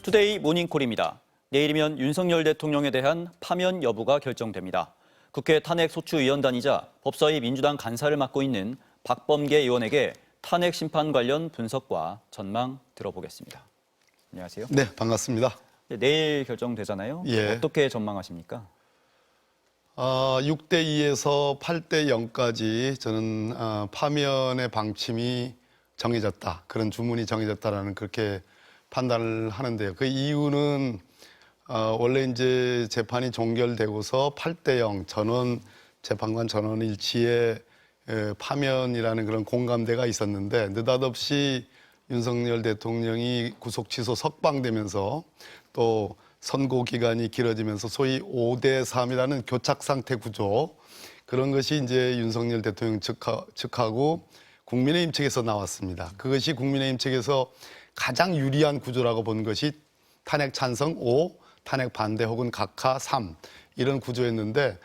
뉴스투데이 모닝콜입니다. 내일이면 윤석열 대통령에 대한 파면 여부가 결정됩니다. 국회 탄핵소추위원단이자 법사위 민주당 간사를 맡고 있는 박범계 의원에게 탄핵 심판 관련 분석과 전망 들어보겠습니다. 안녕하세요. 네, 반갑습니다. 내일 결정되잖아요. 예. 어떻게 전망하십니까? 6대 2에서 8대 0까지 저는 파면의 방침이 정해졌다. 그런 주문이 정해졌다라는 그렇게 판단을 하는데요. 그 이유는 원래 이제 재판이 종결되고서 8대 0 재판관 전원 일치의 파면이라는 그런 공감대가 있었는데 느닷없이 윤석열 대통령이 구속 취소 석방되면서 또 선고 기간이 길어지면서 소위 5대 3이라는 교착 상태 구조, 그런 것이 이제 윤석열 대통령 측하고 국민의힘 측에서 나왔습니다. 그것이 국민의힘 측에서 가장 유리한 구조라고 본 것이 탄핵 찬성 5, 탄핵 반대 혹은 각하 3 이런 구조였는데,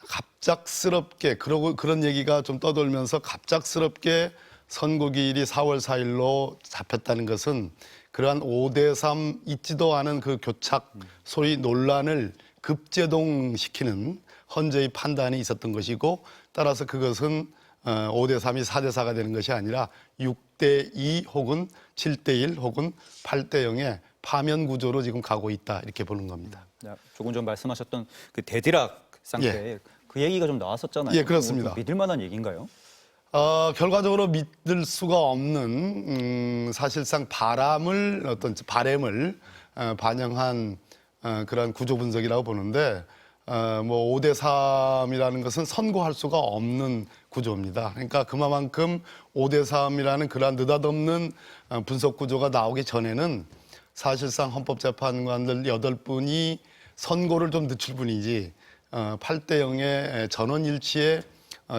갑작스럽게 그런 얘기가 좀 떠돌면서 갑작스럽게 선고기일이 4월 4일로 잡혔다는 것은 그러한 5대 3 있지도 않은 그 교착 소위 논란을 급제동시키는 헌재의 판단이 있었던 것이고, 따라서 그것은 5대 3이 4대 4가 되는 것이 아니라 6대 2 혹은 7대 1 혹은 8대 0의 파면 구조로 지금 가고 있다, 이렇게 보는 겁니다. 조금 전 말씀하셨던 그 대드락 상태, 그 얘기가 좀 나왔었잖아요. 예, 그렇습니다. 믿을 만한 얘기인가요? 결과적으로 믿을 수가 없는 사실상 바램을 반영한 그런 구조 분석이라고 보는데, 뭐 5대 3이라는 것은 선고할 수가 없는 구조입니다. 그러니까 그만큼 5대 3이라는 그러한 느닷없는 분석 구조가 나오기 전에는 사실상 헌법재판관들 8분이 선고를 좀 늦출 뿐이지 8대 0의 전원일치의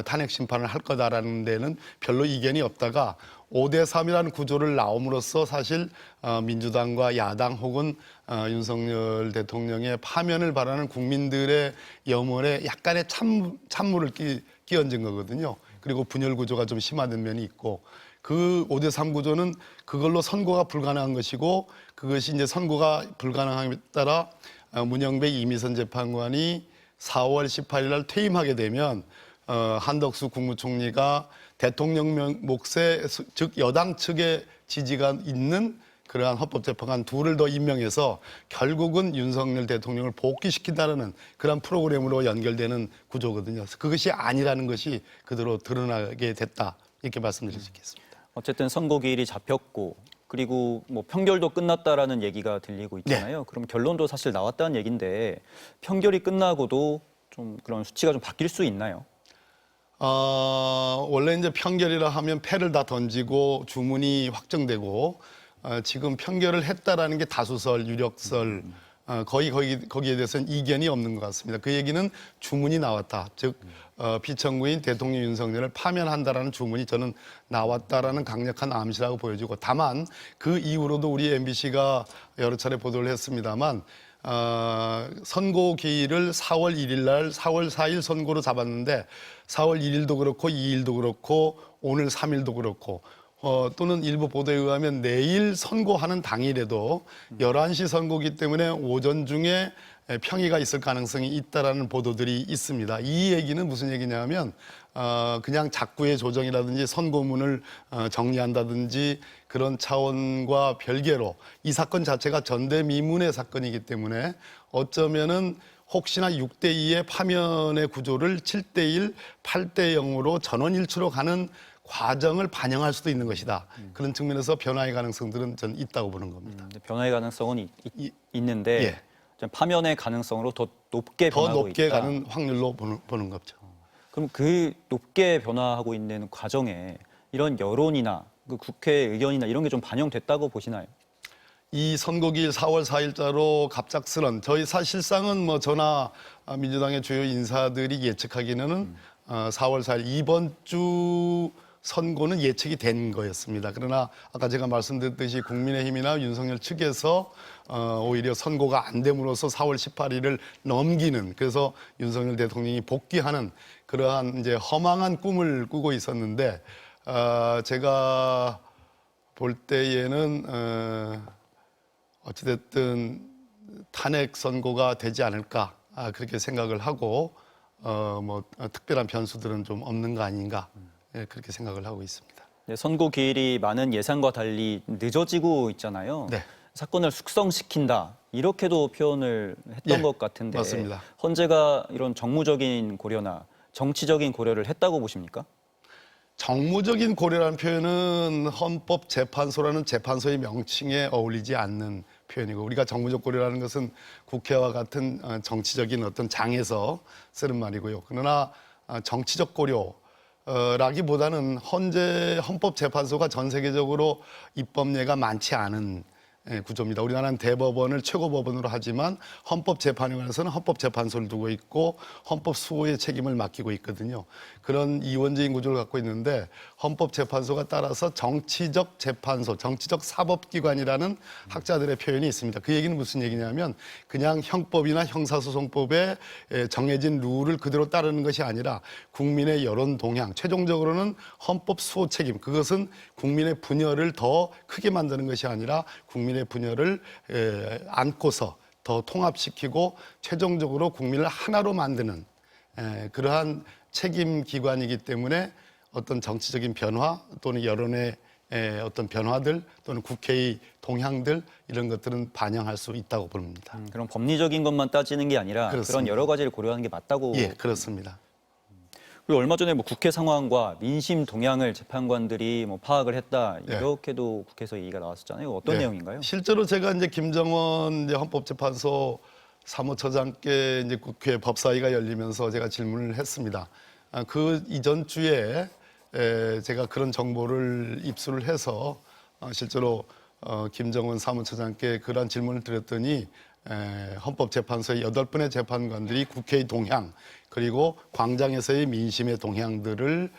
탄핵 심판을 할 거다라는 데는 별로 이견이 없다가 5대 3이라는 구조를 나옴으로써 사실 민주당과 야당 혹은 윤석열 대통령의 파면을 바라는 국민들의 염원에 약간의 찬물을 끼얹은 거거든요. 그리고 분열 구조가 좀 심화된 면이 있고, 그 5대 3 구조는 그걸로 선고가 불가능한 것이고, 그것이 이제 선고가 불가능함에 따라 문영배 이미선 재판관이 4월 18일 날 퇴임하게 되면 한덕수 국무총리가 대통령 몫에, 즉 여당 측의 지지가 있는 그러한 헌법재판관 둘을 더 임명해서 결국은 윤석열 대통령을 복귀시킨다는 그런 프로그램으로 연결되는 구조거든요. 그것이 아니라는 것이 그대로 드러나게 됐다, 이렇게 말씀드릴 수 있겠습니다. 어쨌든 선고기일이 잡혔고, 그리고 뭐 판결도 끝났다라는 얘기가 들리고 있잖아요. 네. 그럼 결론도 사실 나왔다는 얘기인데, 판결이 끝나고도 좀 그런 수치가 좀 바뀔 수 있나요? 원래 이제 판결이라 하면 패를 다 던지고 주문이 확정되고, 지금 판결을 했다라는 게 다수설, 유력설, 거의 거기에 대해서는 이견이 없는 것 같습니다. 그 얘기는 주문이 나왔다. 즉, 피청구인 대통령 윤석열을 파면한다라는 주문이 저는 나왔다라는 강력한 암시라고 보여지고, 다만 그 이후로도 우리 MBC가 여러 차례 보도를 했습니다만, 선고 기일을 4월 1일 날 4월 4일 선고로 잡았는데 4월 1일도 그렇고 2일도 그렇고 오늘 3일도 그렇고 또는 일부 보도에 의하면 내일 선고하는 당일에도 11시 선고기 때문에 오전 중에 평의가 있을 가능성이 있다라는 보도들이 있습니다. 이 얘기는 무슨 얘기냐면 그냥 작구의 조정이라든지 선고문을 정리한다든지 그런 차원과 별개로 이 사건 자체가 전대미문의 사건이기 때문에 어쩌면은 혹시나 6대 2의 파면의 구조를 7대 1, 8대 0으로 전원일치로 가는 과정을 반영할 수도 있는 것이다. 그런 측면에서 변화의 가능성들은 저는 있다고 보는 겁니다. 변화의 가능성은 있는데 파면의 가능성으로 더 높게 더 변하고 높게 있다. 가는 확률로 보는 거죠. 그럼 그 높게 변화하고 있는 과정에 이런 여론이나 그 국회 의견이나 이런 게 좀 반영됐다고 보시나요? 이 선고기일 4월 4일자로 갑작스런, 저희 사실상은 뭐 저나 민주당의 주요 인사들이 예측하기는 4월 4일 이번 주 선고는 예측이 된 거였습니다. 그러나 아까 제가 말씀드렸듯이 국민의힘이나 윤석열 측에서 오히려 선고가 안 됨으로써 4월 18일을 넘기는, 그래서 윤석열 대통령이 복귀하는 그러한 이제 허망한 꿈을 꾸고 있었는데, 제가 볼 때에는 어찌됐든 탄핵 선고가 되지 않을까 그렇게 생각을 하고 특별한 변수들은 좀 없는 거 아닌가 그렇게 생각을 하고 있습니다. 네, 선고 기일이 많은 예상과 달리 늦어지고 있잖아요. 네. 사건을 숙성시킨다 이렇게도 표현을 했던 예, 것 같은데 맞습니다. 헌재가 이런 정무적인 고려나 정치적인 고려를 했다고 보십니까? 정무적인 고려라는 표현은 헌법재판소라는 재판소의 명칭에 어울리지 않는 표현이고 우리가 정무적 고려라는 것은 국회와 같은 정치적인 어떤 장에서 쓰는 말이고요. 그러나 정치적 고려라기보다는 헌법재판소가 전 세계적으로 입법례가 많지 않은 구조입니다. 우리나라는 대법원을 최고법원으로 하지만 헌법재판에 관해서는 헌법재판소를 두고 있고 헌법수호의 책임을 맡기고 있거든요. 그런 이원적인 구조를 갖고 있는데 헌법재판소가 따라서 정치적 재판소, 정치적 사법기관이라는 학자들의 표현이 있습니다. 그 얘기는 무슨 얘기냐면 그냥 형법이나 형사소송법에 정해진 룰을 그대로 따르는 것이 아니라 국민의 여론 동향, 최종적으로는 헌법수호 책임, 그것은 국민의 분열을 더 크게 만드는 것이 아니라 국민의 분열을 안고서 더 통합시키고 최종적으로 국민을 하나로 만드는 그러한 책임 기관이기 때문에 어떤 정치적인 변화 또는 여론의 어떤 변화들 또는 국회의 동향들 이런 것들은 반영할 수 있다고 봅니다. 그런 법리적인 것만 따지는 게 아니라 그렇습니다. 그런 여러 가지를 고려하는 게 맞다고. 예, 그렇습니다. 그리고 얼마 전에 국회 상황과 민심 동향을 재판관들이 파악을 했다 네. 이렇게도 국회에서 얘기가 나왔었잖아요. 어떤 네. 내용인가요? 실제로 제가 이제 김정원 헌법재판소 사무처장께 이제 국회 법사위가 열리면서 제가 질문을 했습니다. 그 이전 주에 제가 그런 정보를 입수를 해서 실제로 김정원 사무처장께 그런 질문을 드렸더니 헌법재판소의 8분의 재판관들이 국회의 동향 그리고 광장에서의 민심의 동향들을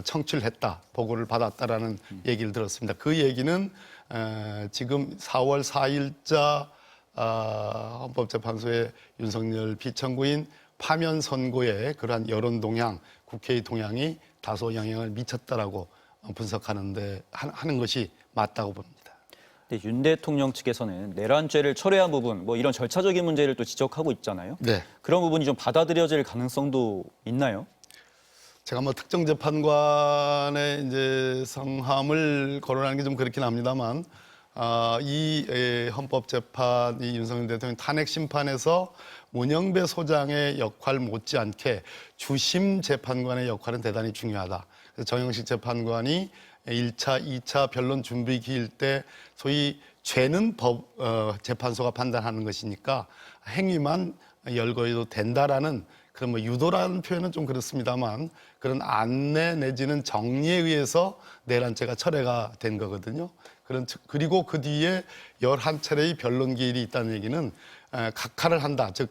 청취를 했다, 보고를 받았다라는 얘기를 들었습니다. 그 얘기는 지금 4월 4일자 헌법재판소의 윤석열 피청구인 파면 선고에 그러한 여론 동향, 국회의 동향이 다소 영향을 미쳤다라고 분석하는데 하는 것이 맞다고 봅니다. 근데 윤 대통령 측에서는 내란죄를 철회한 부분, 이런 절차적인 문제를 또 지적하고 있잖아요. 네. 그런 부분이 좀 받아들여질 가능성도 있나요? 제가 특정 재판관의 이제 성함을 거론하는 게 좀 그렇긴 합니다만, 이 헌법재판, 이 윤석열 대통령 탄핵 심판에서 문영배 소장의 역할 못지않게 주심 재판관의 역할은 대단히 중요하다. 그래서 정영식 재판관이 1차, 2차 변론 준비 기일 때 소위 죄는 재판소가 판단하는 것이니까 행위만 열거해도 된다라는 그런 유도라는 표현은 좀 그렇습니다만 그런 안내 내지는 정리에 의해서 내란죄가 철회가 된 거거든요. 그리고 그 뒤에 11차례의 변론 기일이 있다는 얘기는 각하를 한다. 즉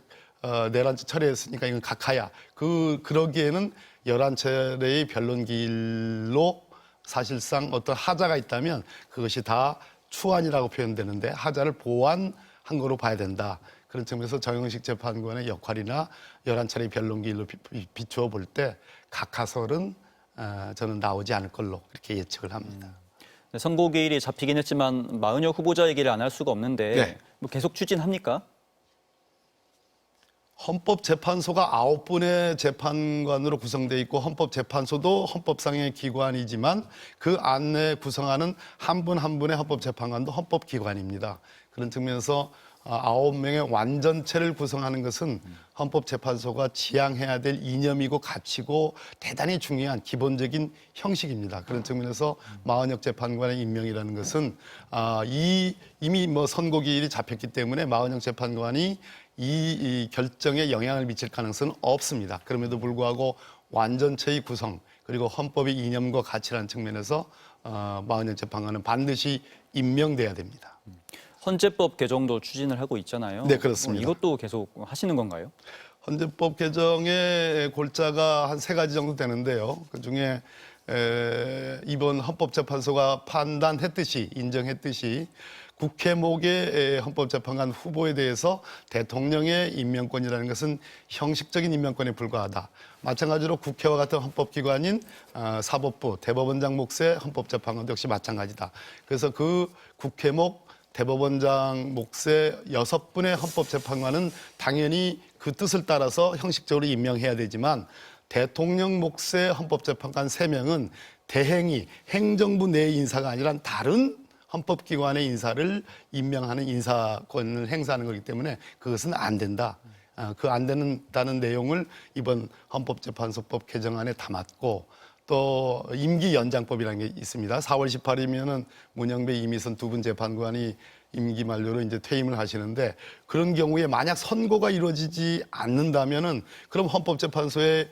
내란죄 철회했으니까 이건 각하야. 그러기에는 11차례의 변론 기일로 사실상 어떤 하자가 있다면 그것이 다 추안이라고 표현되는데 하자를 보완한 거로 봐야 된다. 그런 측면에서 정영식 재판관의 역할이나 11차례 변론기일로 비추어 볼 때 각하설은 저는 나오지 않을 걸로 그렇게 예측을 합니다. 선고 기일이 잡히긴 했지만 마은혁 후보자 얘기를 안 할 수가 없는데 네. 계속 추진합니까? 헌법재판소가 9분의 재판관으로 구성되어 있고 헌법재판소도 헌법상의 기관이지만 그 안에 구성하는 한 분 한 분의 헌법재판관도 헌법기관입니다. 그런 측면에서 9명의 완전체를 구성하는 것은 헌법재판소가 지향해야 될 이념이고 가치고 대단히 중요한 기본적인 형식입니다. 그런 측면에서 마은혁 재판관의 임명이라는 것은 이미 선고기일이 잡혔기 때문에 마은혁 재판관이 이 결정에 영향을 미칠 가능성은 없습니다. 그럼에도 불구하고 완전체의 구성 그리고 헌법의 이념과 가치라는 측면에서 마은혁 재판관은 반드시 임명돼야 됩니다. 헌재법 개정도 추진을 하고 있잖아요. 네, 그렇습니다. 이것도 계속 하시는 건가요? 헌재법 개정의 골자가 한 3가지 정도 되는데요. 그중에 이번 헌법재판소가 판단했듯이 인정했듯이 국회목의 헌법재판관 후보에 대해서 대통령의 임명권이라는 것은 형식적인 임명권에 불과하다. 마찬가지로 국회와 같은 헌법기관인 사법부, 대법원장 몫의 헌법재판관도 역시 마찬가지다. 그래서 그 국회목 대법원장 몫의 6분의 헌법재판관은 당연히 그 뜻을 따라서 형식적으로 임명해야 되지만 대통령 몫의 헌법재판관 3명은 대행이 행정부 내 인사가 아니라 다른 헌법기관의 인사를 임명하는 인사권을 행사하는 거기 때문에 그것은 안 된다. 그 안 된다는 내용을 이번 헌법재판소법 개정안에 담았고 또 임기 연장법이라는 게 있습니다. 4월 18일이면은 문영배, 이미선 2분 재판관이 임기 만료로 이제 퇴임을 하시는데 그런 경우에 만약 선고가 이루어지지 않는다면은 그럼 헌법재판소의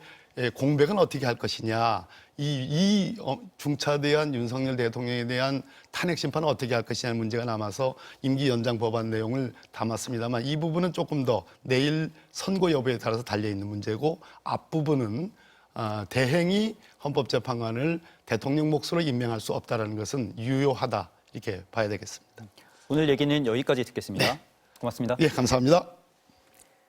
공백은 어떻게 할 것이냐. 이 중차대한 윤석열 대통령에 대한 탄핵 심판은 어떻게 할 것이냐는 문제가 남아서 임기 연장 법안 내용을 담았습니다만 이 부분은 조금 더 내일 선고 여부에 따라서 달려있는 문제고 앞부분은 대행이 헌법재판관을 대통령 몫으로 임명할 수 없다는 것은 유효하다 이렇게 봐야 되겠습니다. 오늘 얘기는 여기까지 듣겠습니다. 고맙습니다. 예, 감사합니다.